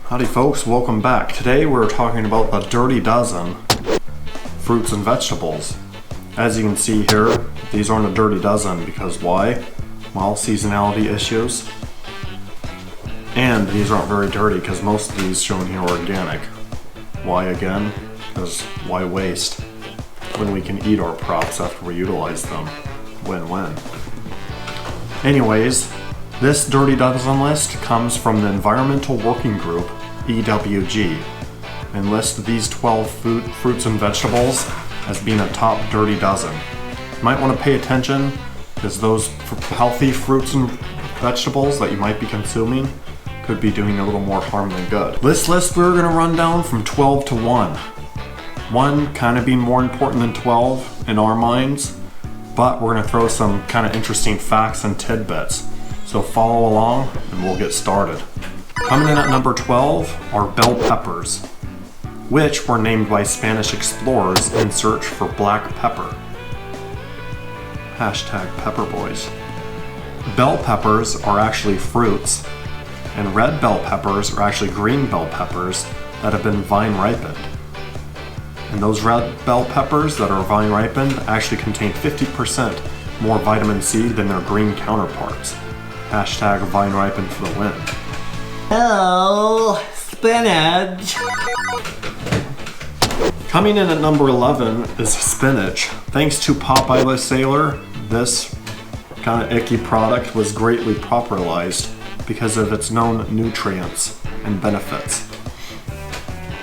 Howdy folks, welcome back. Today we're talking about the dirty dozen fruits and vegetables. As you can see here, these aren't a dirty dozen because why? Well, seasonality issues. And these aren't very dirty because most of these shown here are organic. Why again? Because why waste when we can eat our crops after we utilize them? Win-win. Anyways, this dirty dozen list comes from the Environmental Working Group, EWG, and lists these 12 fruits and vegetables as being a top dirty dozen. You might want to pay attention because those healthy fruits and vegetables that you might be consuming could be doing a little more harm than good. This list we're going to run down from 12 to 1. 1 kind of being more important than 12 in our minds, but we're going to throw some kind of interesting facts and tidbits. So follow along and we'll get started. Coming in at number 12 are bell peppers, which were named by Spanish explorers in search for black pepper. Hashtag pepper boys. Bell peppers are actually fruits, and red bell peppers are actually green bell peppers that have been vine ripened. And those red bell peppers that are vine ripened actually contain 50% more vitamin C than their green counterparts. Hashtag vine ripened for the win. Hello, spinach. Coming in at number 11 is spinach. Thanks to Popeye the Sailor, this kind of icky product was greatly popularized because of its known nutrients and benefits.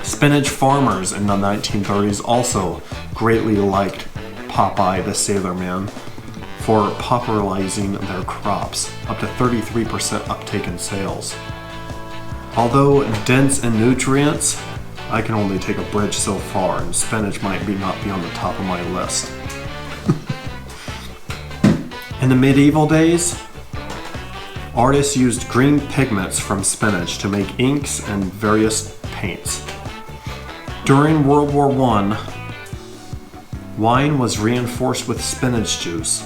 Spinach farmers in the 1930s also greatly liked Popeye the Sailor Man for popularizing their crops, up to 33% uptake in sales. Although dense in nutrients, I can only take a bridge so far, and spinach might not be on the top of my list. In the medieval days, artists used green pigments from spinach to make inks and various paints. During World War I, wine was reinforced with spinach juice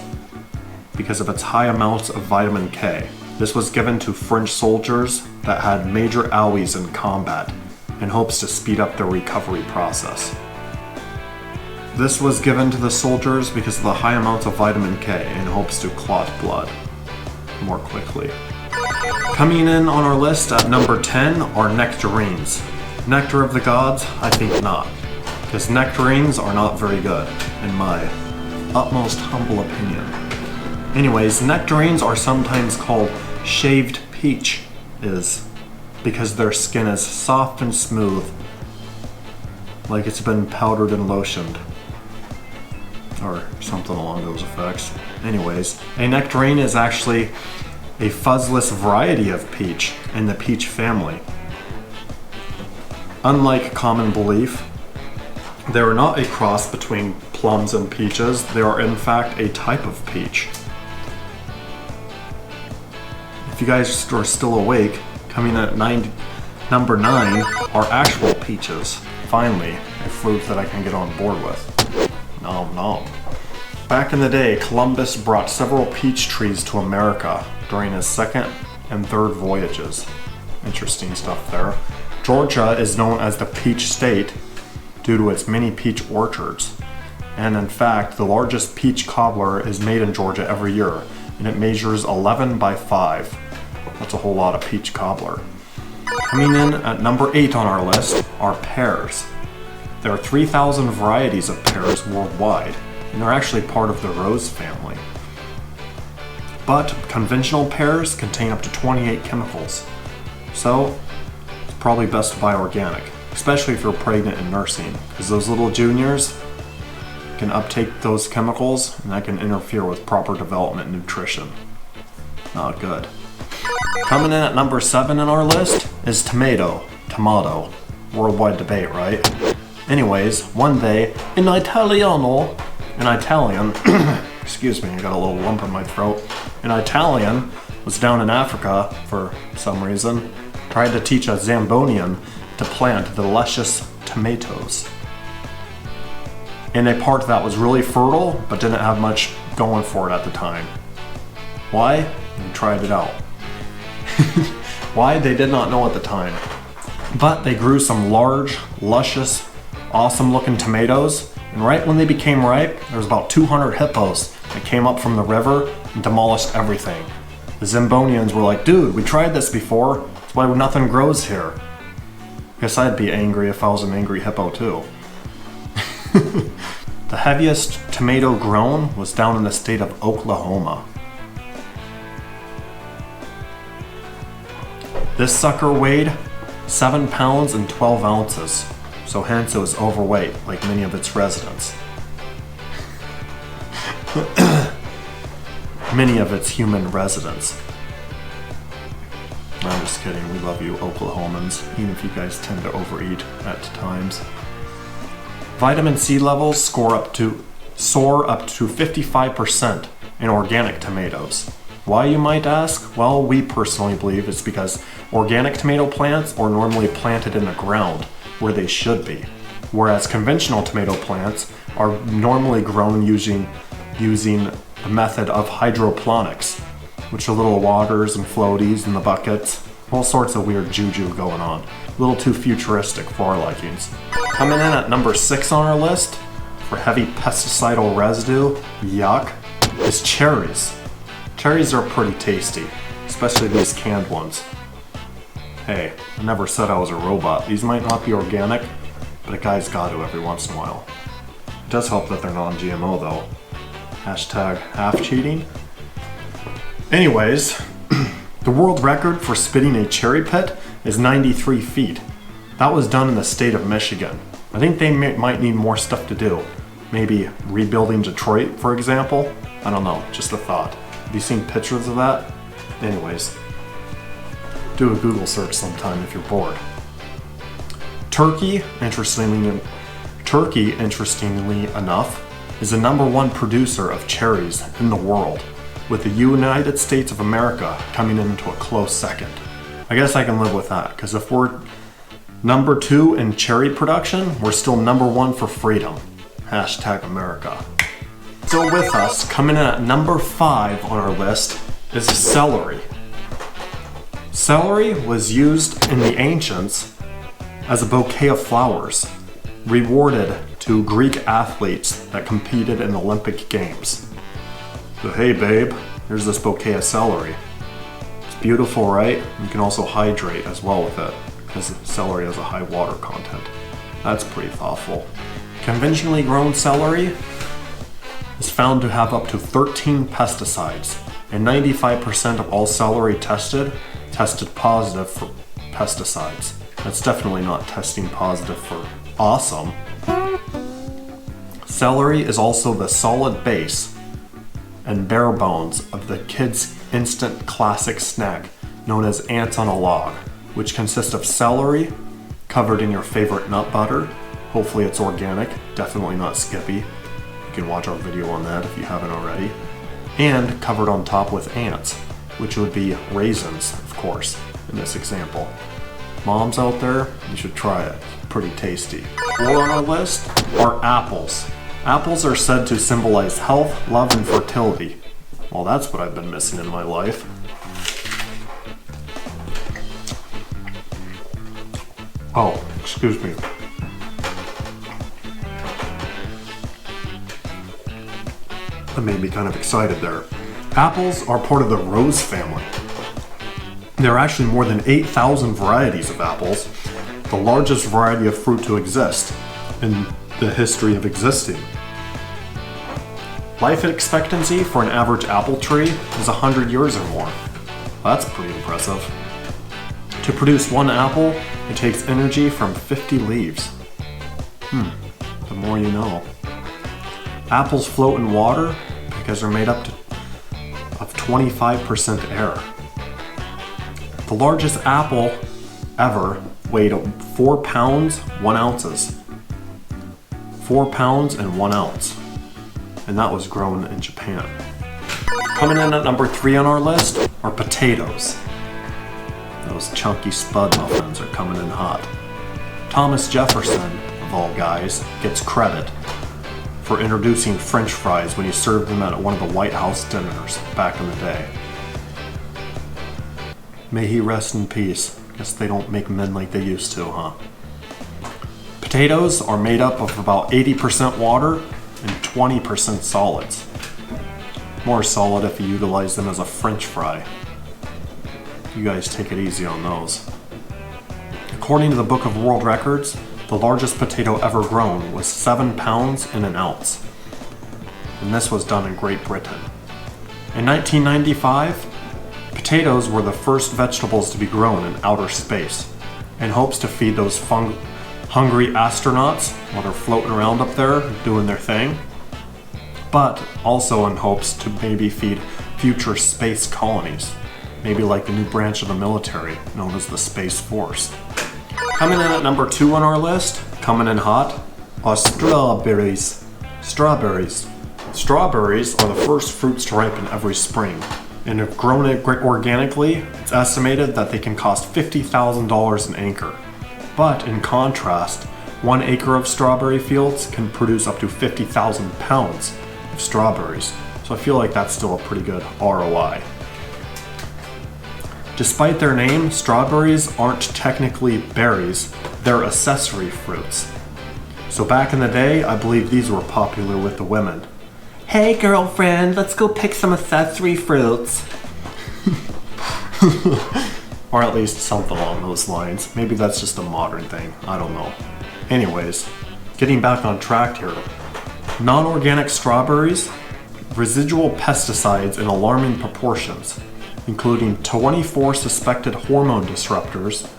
because of its high amounts of vitamin K. This was given to French soldiers that had major owies in combat in hopes to speed up their recovery process. This was given to the soldiers because of the high amounts of vitamin K in hopes to clot blood more quickly. Coming in on our list at number 10 are nectarines. Nectar of the gods? I think not, because nectarines are not very good, in my utmost humble opinion. Anyways, nectarines are sometimes called shaved peach because their skin is soft and smooth, like it's been powdered and lotioned, or something along those effects. Anyways, a nectarine is actually a fuzzless variety of peach in the peach family. Unlike common belief, they are not a cross between plums and peaches. They are in fact a type of peach. If you guys are still awake, coming at number 9 are actual peaches. Finally, a fruit that I can get on board with. Nom nom. Back in the day, Columbus brought several peach trees to America during his second and third voyages. Interesting stuff there. Georgia is known as the peach state due to its many peach orchards. And in fact, the largest peach cobbler is made in Georgia every year, and it measures 11 by 5. That's a whole lot of peach cobbler. Coming in at number 8 on our list are pears. There are 3,000 varieties of pears worldwide, and they're actually part of the rose family. But conventional pears contain up to 28 chemicals, so it's probably best to buy organic, especially if you're pregnant and nursing, because those little juniors can uptake those chemicals and that can interfere with proper development and nutrition. Not good. Coming in at number 7 in our list is tomato. Worldwide debate, right? Anyways, one day in Italian, excuse me, I got a little lump in my throat. An Italian was down in Africa for some reason, tried to teach a Zambonian to plant the luscious tomatoes in a part that was really fertile but didn't have much going for it at the time. Why? He tried it out. Why? They did not know at the time. But they grew some large, luscious, awesome looking tomatoes, and right when they became ripe, there was about 200 hippos that came up from the river and demolished everything. The Zimbonians were like, dude, we tried this before, that's why nothing grows here. Guess I'd be angry if I was an angry hippo too. The heaviest tomato grown was down in the state of Oklahoma. This sucker weighed 7 pounds and 12 ounces, so hence it was overweight like many of its residents. Many of its human residents. I'm just kidding, we love you Oklahomans, even if you guys tend to overeat at times. Vitamin C levels soar up to 55% in organic tomatoes. Why, you might ask? Well, we personally believe it's because organic tomato plants are normally planted in the ground where they should be, whereas conventional tomato plants are normally grown using the method of hydroponics, which are little waters and floaties in the buckets, all sorts of weird juju going on. A little too futuristic for our likings. Coming in at number 6 on our list for heavy pesticidal residue, yuck, is cherries. Cherries are pretty tasty, especially these canned ones. Hey, I never said I was a robot. These might not be organic, but a guy's got to every once in a while. It does help that they're non-GMO though. Hashtag half cheating. Anyways, the world record for spitting a cherry pit is 93 feet. That was done in the state of Michigan. I think they might need more stuff to do. Maybe rebuilding Detroit, for example? I don't know, just a thought. Have you seen pictures of that? Anyways, do a Google search sometime if you're bored. Turkey, interestingly enough, is the #1 producer of cherries in the world, with the United States of America coming into a close second. I guess I can live with that, because if we're #2 in cherry production, we're still #1 for freedom. Hashtag America. Still with us, coming in at number 5 on our list, is celery. Celery was used in the ancients as a bouquet of flowers, rewarded to Greek athletes that competed in the Olympic Games. So hey babe, here's this bouquet of celery. It's beautiful, right? You can also hydrate as well with it, because celery has a high water content. That's pretty thoughtful. Conventionally grown celery is found to have up to 13 pesticides, and 95% of all celery tested positive for pesticides. That's definitely not testing positive for awesome. Celery is also the solid base and bare bones of the kids' instant classic snack known as ants on a log, which consists of celery covered in your favorite nut butter. Hopefully it's organic, definitely not Skippy. You can watch our video on that if you haven't already. And covered on top with ants, which would be raisins, of course, in this example. Moms out there, you should try it. Pretty tasty. 4 on our list are apples. Apples are said to symbolize health, love, and fertility. Well, that's what I've been missing in my life. Oh, excuse me. That made me kind of excited there. Apples are part of the rose family. There are actually more than 8,000 varieties of apples, the largest variety of fruit to exist in the history of existing. Life expectancy for an average apple tree is 100 years or more. That's pretty impressive. To produce one apple, it takes energy from 50 leaves. The more you know. Apples float in water because they're made up of 25% air. The largest apple ever weighed 4 pounds, 1 ounces. 4 pounds and 1 ounce. And that was grown in Japan. Coming in at number 3 on our list are potatoes. Those chunky spud muffins are coming in hot. Thomas Jefferson, of all guys, gets credit for introducing French fries when he served them at one of the White House dinners back in the day. May he rest in peace, Guess they don't make men like they used to, huh? Potatoes are made up of about 80% water and 20% solids. More solid if you utilize them as a French fry. You guys take it easy on those. According to the Book of World Records, the largest potato ever grown was 7 pounds and an ounce. And this was done in Great Britain. In 1995, potatoes were the first vegetables to be grown in outer space, in hopes to feed those hungry astronauts while they're floating around up there doing their thing, but also in hopes to maybe feed future space colonies, maybe like the new branch of the military known as the Space Force. Coming in at number 2 on our list, coming in hot, are strawberries. Strawberries are the first fruits to ripen every spring, and if grown organically, it's estimated that they can cost $50,000 an acre. But in contrast, 1 acre of strawberry fields can produce up to 50,000 pounds of strawberries, so I feel like that's still a pretty good ROI. Despite their name, strawberries aren't technically berries, they're accessory fruits. So back in the day, I believe these were popular with the women. Hey girlfriend, let's go pick some accessory fruits. Or at least something along those lines. Maybe that's just a modern thing, I don't know. Anyways, getting back on track here. Non-organic strawberries, residual pesticides in alarming proportions, including 24 suspected hormone disruptors,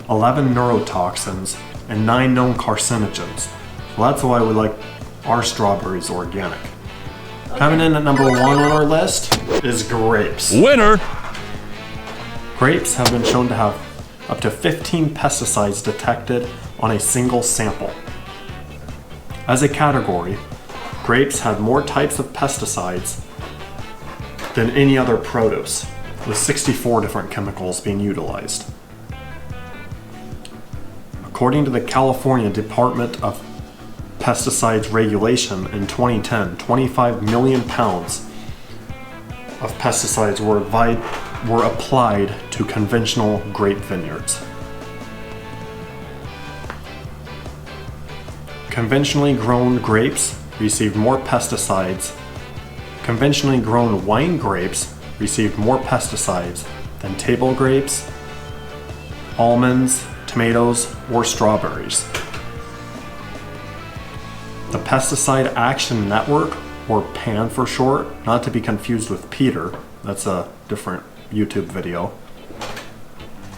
11 neurotoxins, and 9 known carcinogens. So that's why we like our strawberries organic. Okay. Coming in at number 1 on our list is grapes. Winner! Grapes have been shown to have up to 15 pesticides detected on a single sample. As a category, grapes have more types of pesticides than any other produce, with 64 different chemicals being utilized. According to the California Department of Pesticides Regulation in 2010, 25 million pounds of pesticides were applied to conventional grape vineyards. Conventionally grown grapes received more pesticides. Conventionally grown wine grapes received more pesticides than table grapes, almonds, tomatoes, or strawberries. The Pesticide Action Network, or PAN for short, not to be confused with Peter, that's a different YouTube video,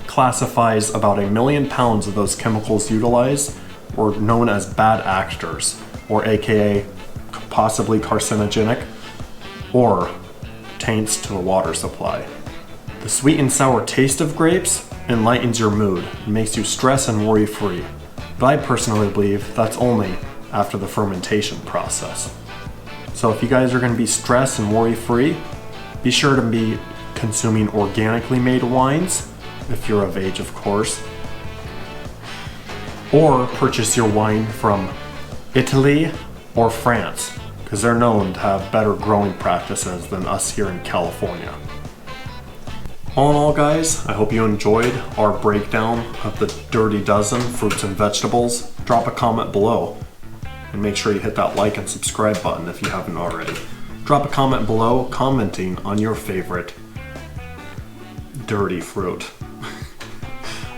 classifies about 1 million pounds of those chemicals utilized were known as bad actors, or aka possibly carcinogenic, or taints to the water supply. The sweet and sour taste of grapes enlightens your mood and makes you stress and worry free, but I personally believe that's only after the fermentation process. So if you guys are going to be stress and worry free, be sure to be consuming organically made wines, if you're of age of course, or purchase your wine from Italy or France, because they're known to have better growing practices than us here in California. All in all guys, I hope you enjoyed our breakdown of the Dirty Dozen fruits and vegetables. Drop a comment below and make sure you hit that like and subscribe button if you haven't already. Drop a comment below commenting on your favorite dirty fruit.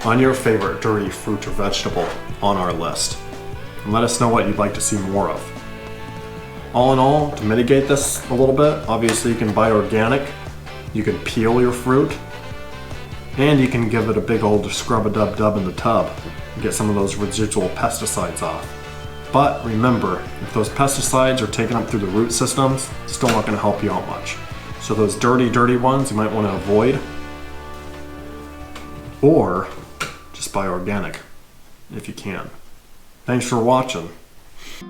On your favorite dirty fruit or vegetable on our list. And let us know what you'd like to see more of. All in all, to mitigate this a little bit, obviously you can buy organic, you can peel your fruit, and you can give it a big old scrub-a-dub-dub in the tub and get some of those residual pesticides off. But remember, if those pesticides are taken up through the root systems, it's still not going to help you out much. So those dirty ones you might want to avoid, or just buy organic if you can. Thanks for watching.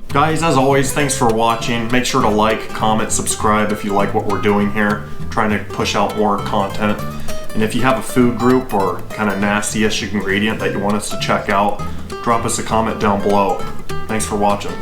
Guys, as always, thanks for watching. Make sure to like, comment, subscribe if you like what we're doing here. I'm trying to push out more content. And if you have a food group or kind of nasty-ish ingredient that you want us to check out, drop us a comment down below. Thanks for watching.